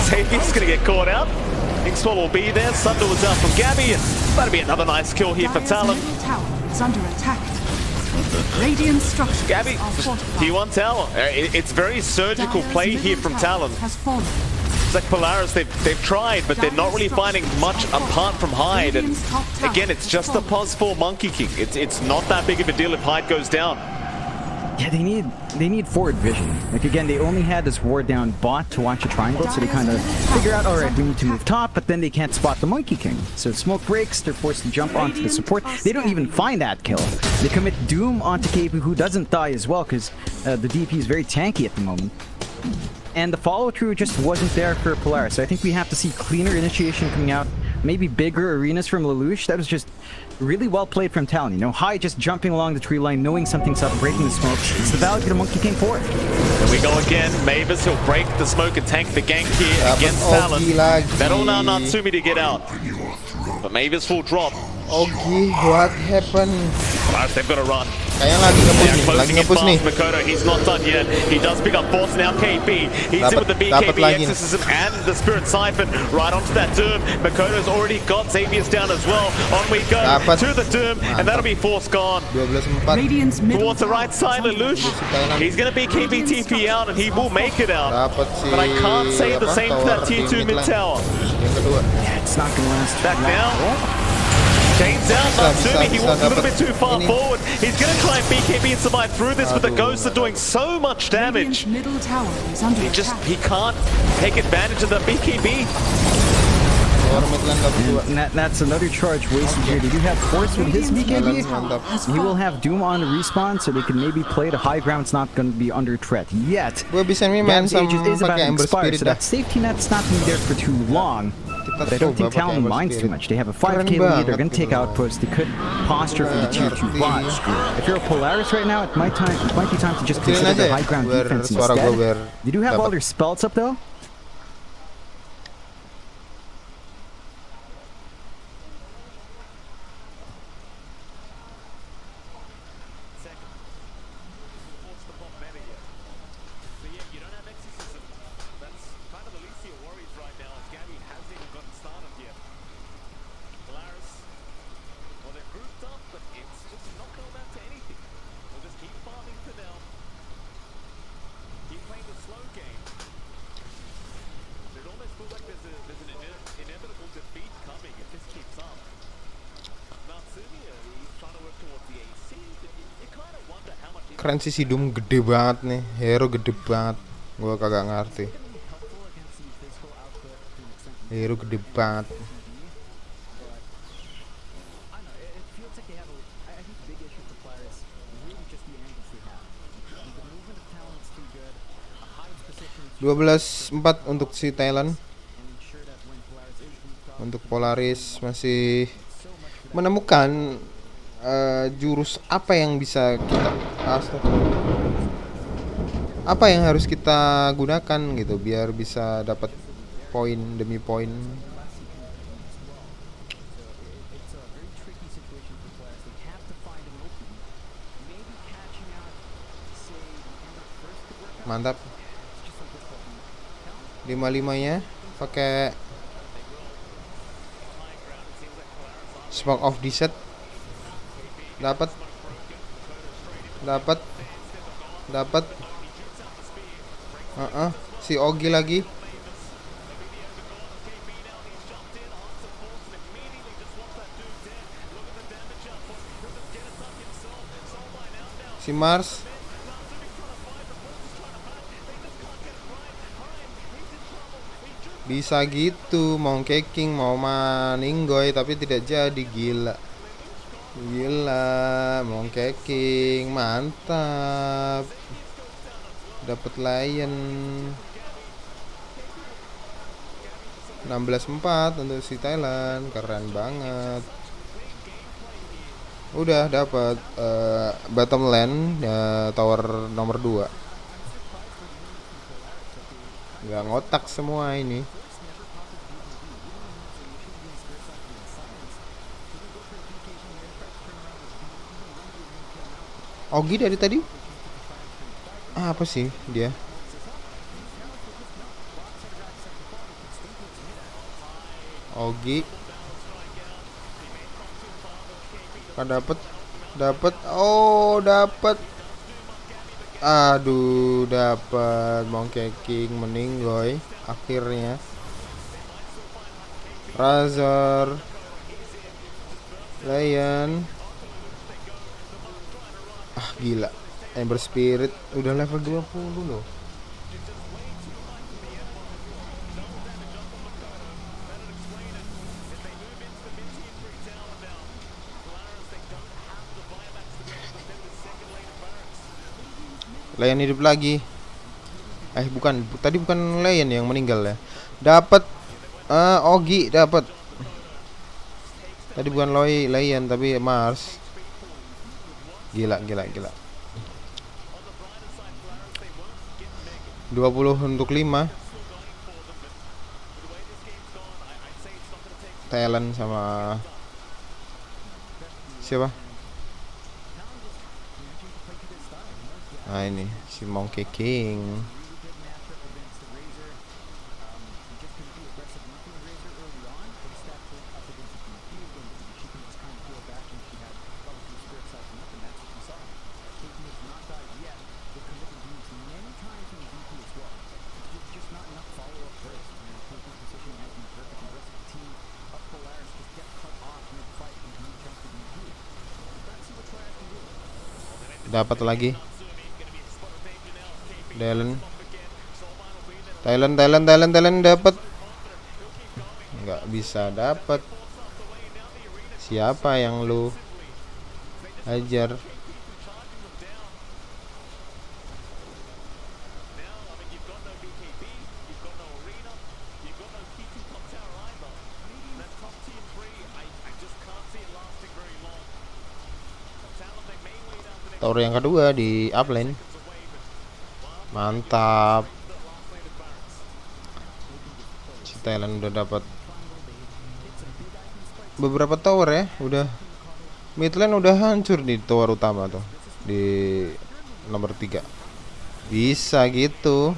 Xavier's going to get caught out. Xwell will be there. Sunder was out from Gabby, and that'll be another nice kill here for
Dire's
Talon.
middle tower is under attack. Radiant structures
Gabby,
are fortified.
T1 Talon. It's very surgical
Dire's
play here
middle
from
tower
Talon.
has fallen.
It's like Polaris, they've tried, but they're not really finding much apart from Hyde. And again, it's just a pos for Monkey King. It's not that big of a deal if Hyde goes down.
Yeah, they need forward vision. Like again, they only had this ward down bot to watch a triangle, so they kind of figure out, all right, we need to move top, but then they can't spot the Monkey King. So smoke breaks, they're forced to jump onto the support. They don't even find that kill. They commit Doom onto KP, who doesn't die as well, because the DP is very tanky at the moment. And the follow-through just wasn't there for Polaris. So I think we have to see cleaner initiation coming out, maybe bigger arenas from Lelouch. That was just really well played from Talon. You know, Hyde just jumping along the tree line, knowing something's up, breaking the smoke. It's the value of the Monkey King forward.
Here we go again. Mavis, he'll break the smoke and tank the gank here against Talon. That'll allow Natsumi to get out. But Mavis will drop.
Ogi, what happened?
Polaris, they've got to run.
Kayaknya lagi nge-push
They're
nih, lagi
closing in
nge-push nih.
fast. Makoto, he's not done yet. He does pick up Force now. KP, he's in with the
Dapat
BKB
lagi nih.
exorcism and the Spirit Siphon right onto that Doom. Makoto's already got Xavier's down as well. On we go
Dapat.
to the Doom, and that'll be Force gone.
12-4.
Radiant's middle
Towards the
tower
right side,
is under
Lelouch.
attack.
He's going to be KP TP out, and he will make it out.
Dapat si
But I can't say the
apa,
same for that
tower
T2
di
mid
lane.
tower.
Yang kedua.
Yeah, it's not gonna last
Back
long.
now. Chains out, Natsumi, he walks a little bit too far forward. He's going to try and BKB and survive through this, but the ghosts are doing so much damage.
Radiant's middle tower is under attack.
He can't take advantage of the BKB.
Tower mid lane dapat 2.
And that's another charge wasted here. They do have Force with his BKB.
Mantap.
He will have Doom on respawn, so they can maybe play the high ground. It's not going to be under threat yet.
Gue bisa nih main
Gab's Aegis is about
pakai
to
Ember
expire,
Spirit
so
dah.
that safety net's not going to be there for too long. But I don't think
coba pakai
Talon
Ember
minds too
Spirit.
much. They have a
Keren
5k lead, they're
banget
going to take
gitu.
outposts, they could posture for the tier 2 bot. If you're a Polaris right now, it might be time to just
Kecilin
consider
aja
their
ya,
high ground
biar
defense
suara gue
instead.
biar
They do have all
dapat.
their spells up though.
Keren sih si Doom, gede banget nih. Hero gede banget. Gua kagak ngerti. Hero gede banget. (12-4) untuk si Talon. Untuk Polaris masih menemukan jurus apa yang bisa kita apa yang harus kita gunakan gitu biar bisa dapat poin demi poin. Mantap. 5-5-nya pakai Smoke off di set. Dapat. Si Ogi lagi. Si Mars. Bisa gitu, mau caking, mau maninggoy tapi tidak jadi. Gila, mau caking, mantap. Dapat Lion 16-4 untuk si Thailand, keren banget. Udah dapat bottom lane tower nomor 2. Nggak ngotak semua ini. Ogi dari tadi apa sih dia? Ogi kan dapat oh dapat, aduh dapat mongkeking meninggoy akhirnya. Razor Lion, gila, Ember Spirit udah level 20 loh. Lion hidup lagi. Bukan, tadi bukan Lion yang meninggal ya. Dapat Ogi dapat. Tadi bukan Lion tapi Mars. Gila. 20 untuk 5. Talon sama siapa? Nah ini si Monkey King. Dapat lagi Talon dapat. Nggak bisa dapat. Siapa yang lu ajar? Tower yang kedua di uplane. Mantap. Si Talon udah dapat beberapa tower ya. Udah mid lane udah hancur di tower utama tuh. Di nomor 3. Bisa gitu.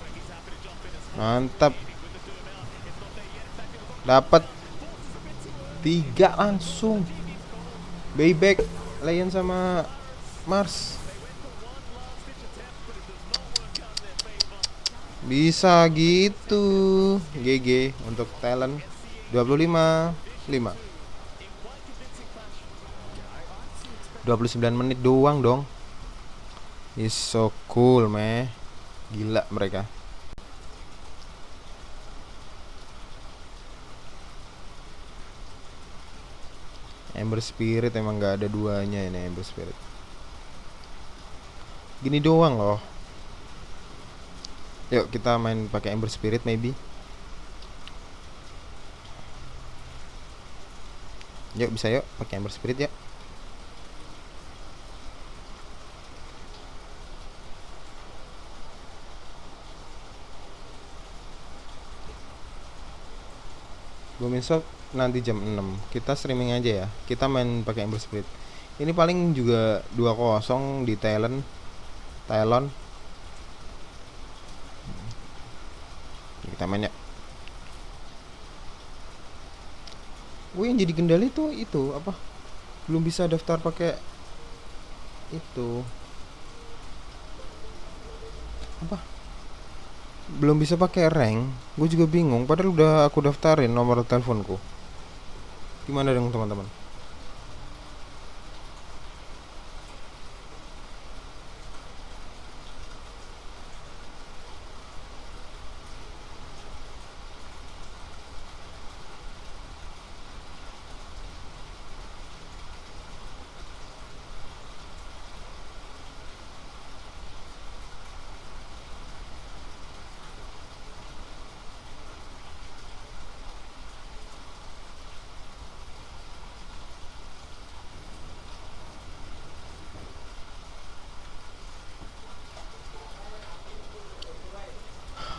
Mantap. Dapat 3 langsung. Buyback Lion sama Mars. Bisa gitu. GG untuk Talon 25-5. 29 menit doang dong. Is so cool meh. Gila mereka. Ember Spirit emang gak ada duanya ini Ember Spirit. Gini doang loh. Yuk kita main pakai Ember Spirit maybe. Yuk bisa yuk pakai Ember Spirit ya. Booming Shop nanti jam 6. Kita streaming aja ya. Kita main pakai Ember Spirit. Ini paling juga 2-0 di Talon. Kita main ya. Yang jadi kendali tuh itu apa? Belum bisa daftar pakai itu. Apa? Belum bisa pakai rank. Gue juga bingung. Padahal udah aku daftarin nomor teleponku. Gimana dong teman-teman?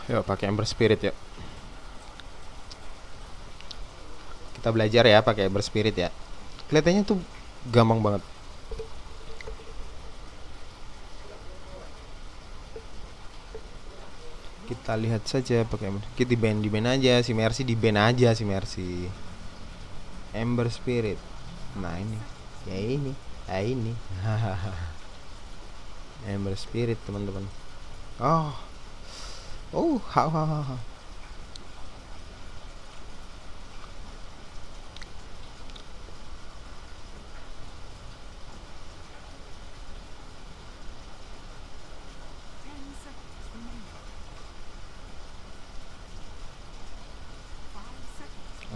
Yuk pakai Ember Spirit yuk. Kita belajar ya pakai Ember Spirit ya. Kelihatannya tuh gampang banget. Kita lihat saja pakai Ember. Kita di ban aja si Mercy, di ban aja si Mercy. Ember Spirit. Nah ini. Ya ini. Ya ini. Ember Spirit teman-teman. Oh. Oh, ha.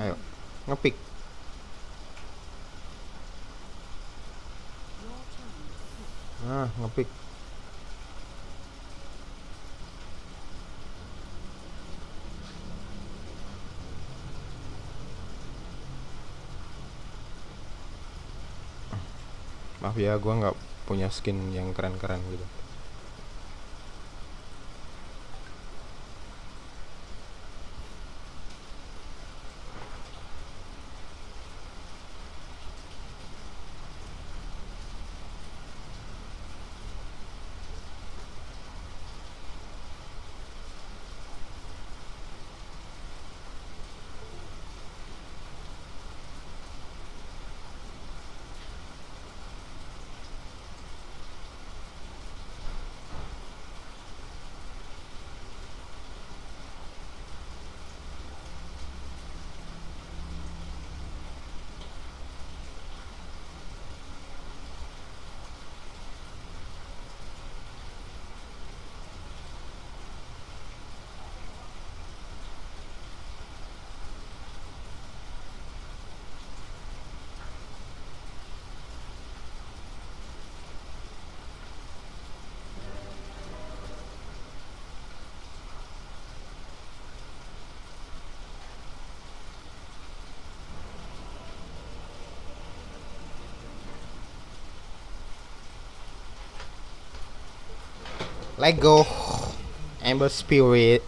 Ayo, ngepick. Ngepick. Maaf ya, gua nggak punya skin yang keren-keren gitu. Let go. Ember Spirit.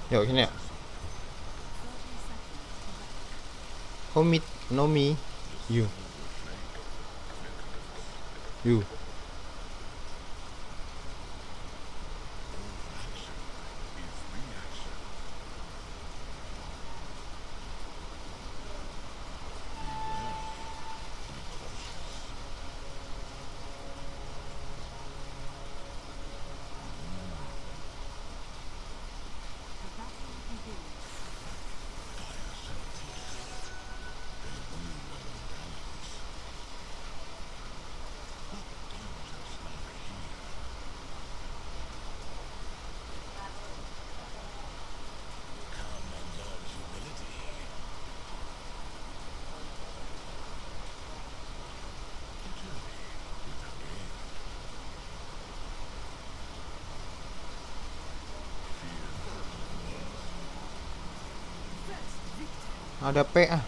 Yuk sini ya. Commit, no me, you. You. Ada P ah.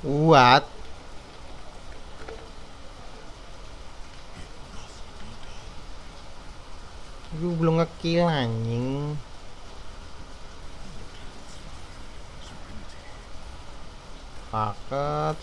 What? Gue belum nge-kill anjing. Paket.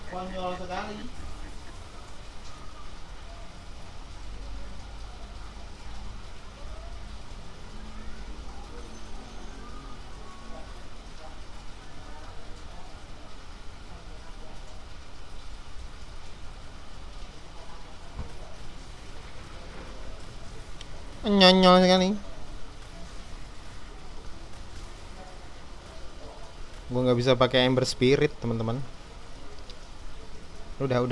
Konyol sekali. Nyonyol sekali. Gua nggak bisa pakai Ember Spirit, teman-teman. Udah.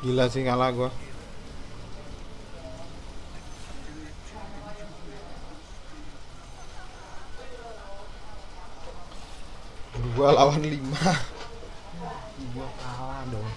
Gila sih kalah gua. Gua lawan 5. Gua kalah dong.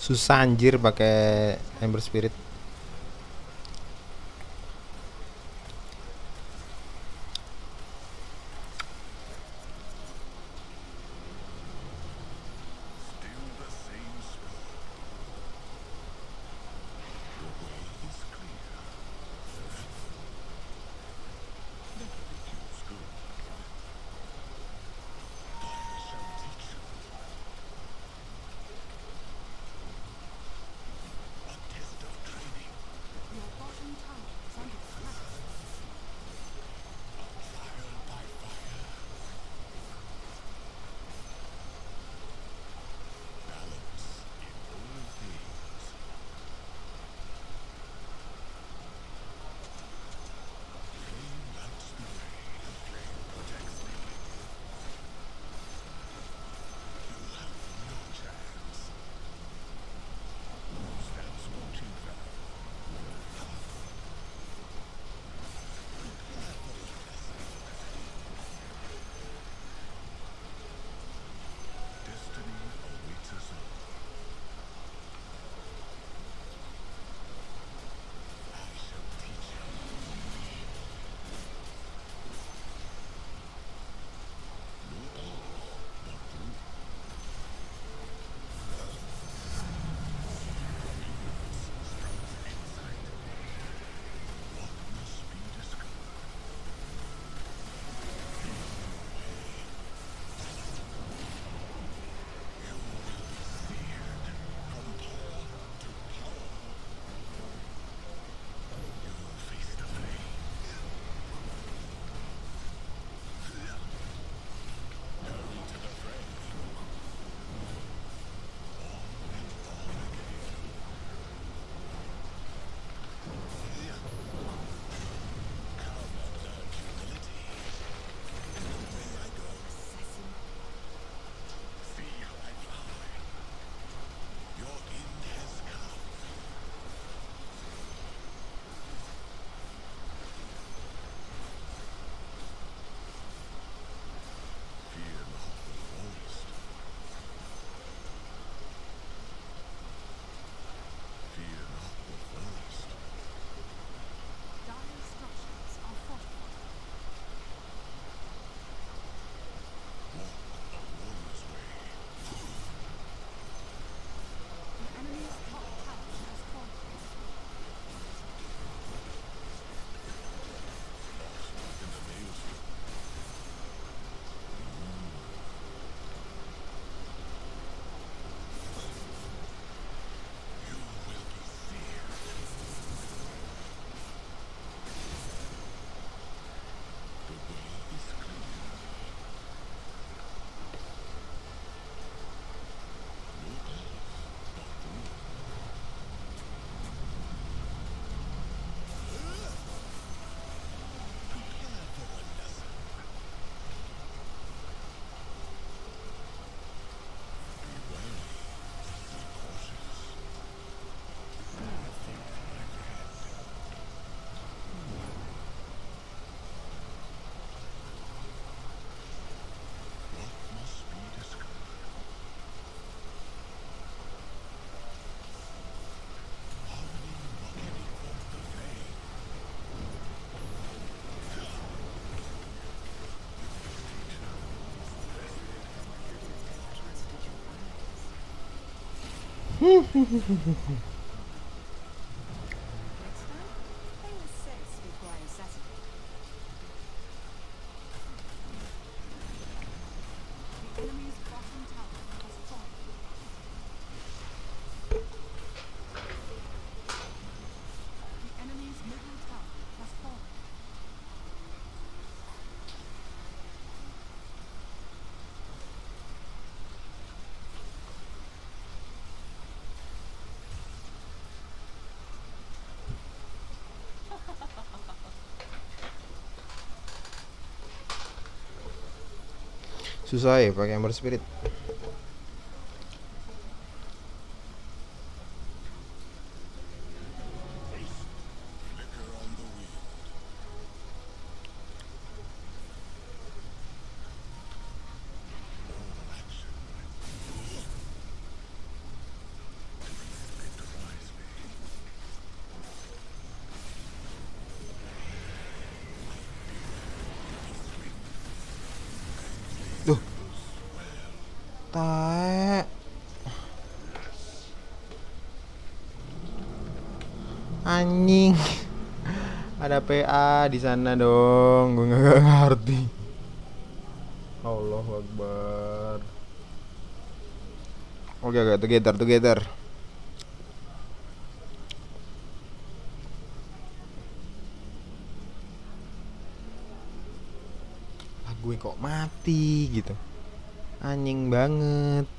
Susah anjir pakai Ember Spirit. Susah ya pakai Ember Spirit. tae. Anjing. Ada PA di sana dong. Gue nggak ngerti. Allahu Akbar. Oke, together. Lah gue kok mati gitu. Anjing banget.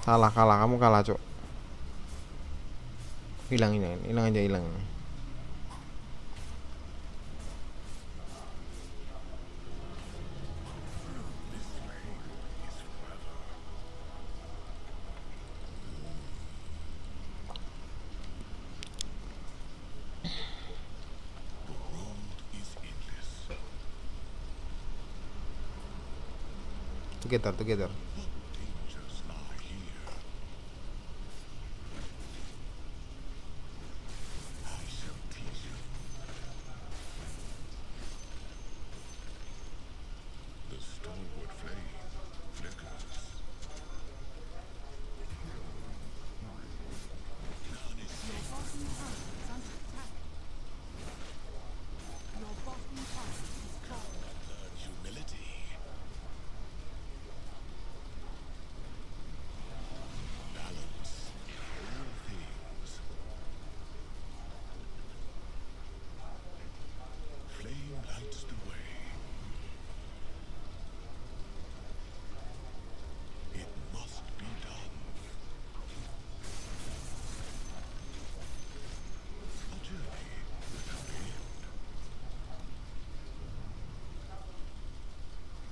Kalah, kamu kalah, Cuk. Hilang aja. Together.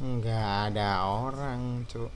Nggak ada orang, Cuk.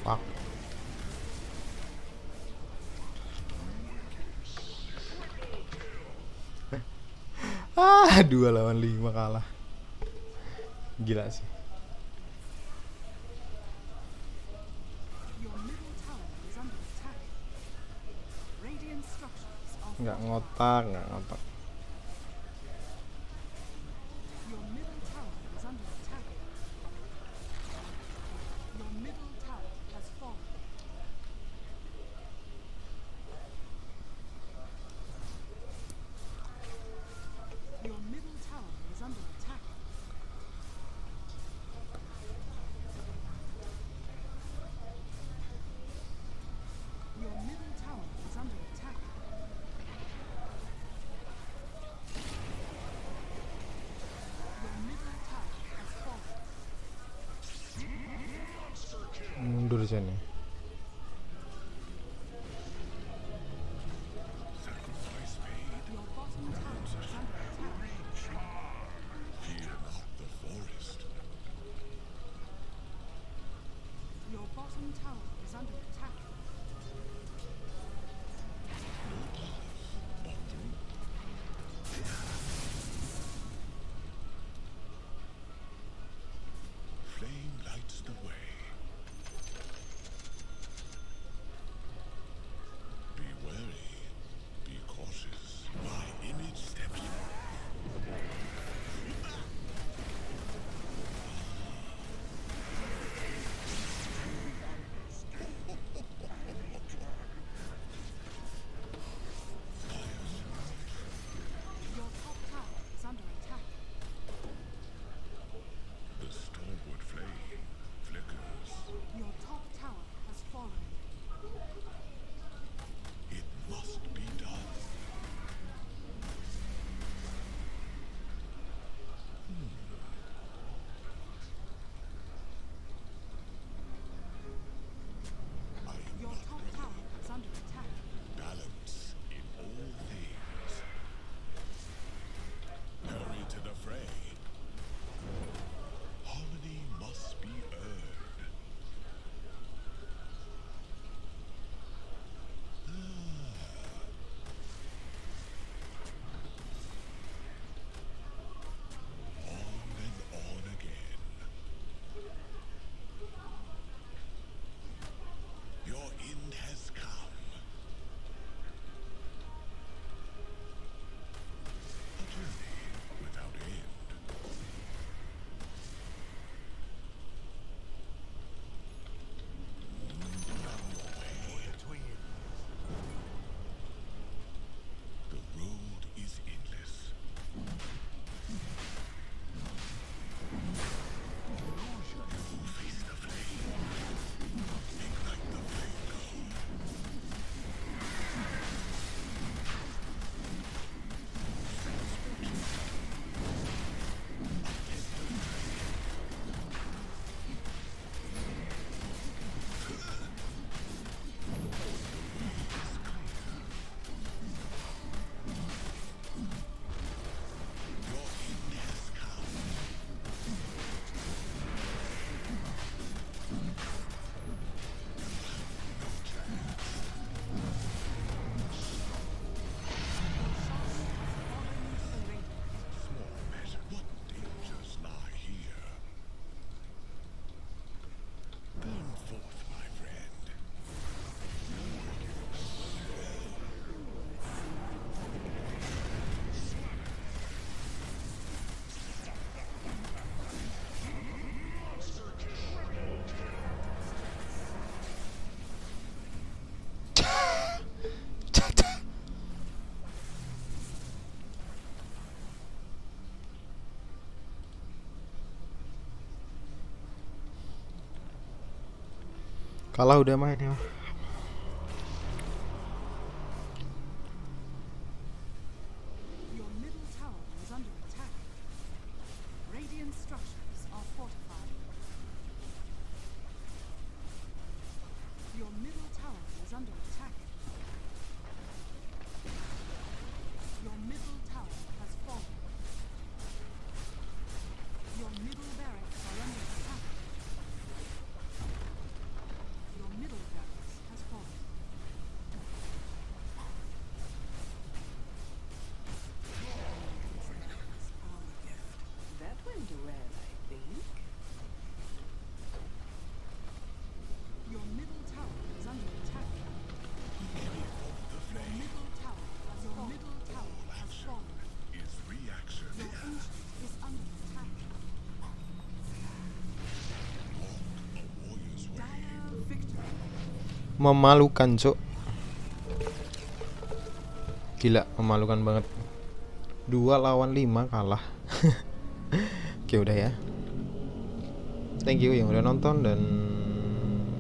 Fuck. Ah, 2 lawan 5 kalah. Gila sih. Nggak ngotak. Mundur sini. Kalah udah main ya.
Your middle tower is under attack. Radiant structures are fortified. Your middle tower is under attack. Your middle tower has fallen. Your middle barracks are under attack. Your middle barracks has fallen.
That went well, I think.
Your middle tower is under attack. Your middle tower has fallen.
Is reaction.
Your ancient is under attack. Dire victory.
Memalukan, Cok. Gila, memalukan banget. 2 lawan 5 kalah. Oke, udah ya. Thank you yang udah nonton dan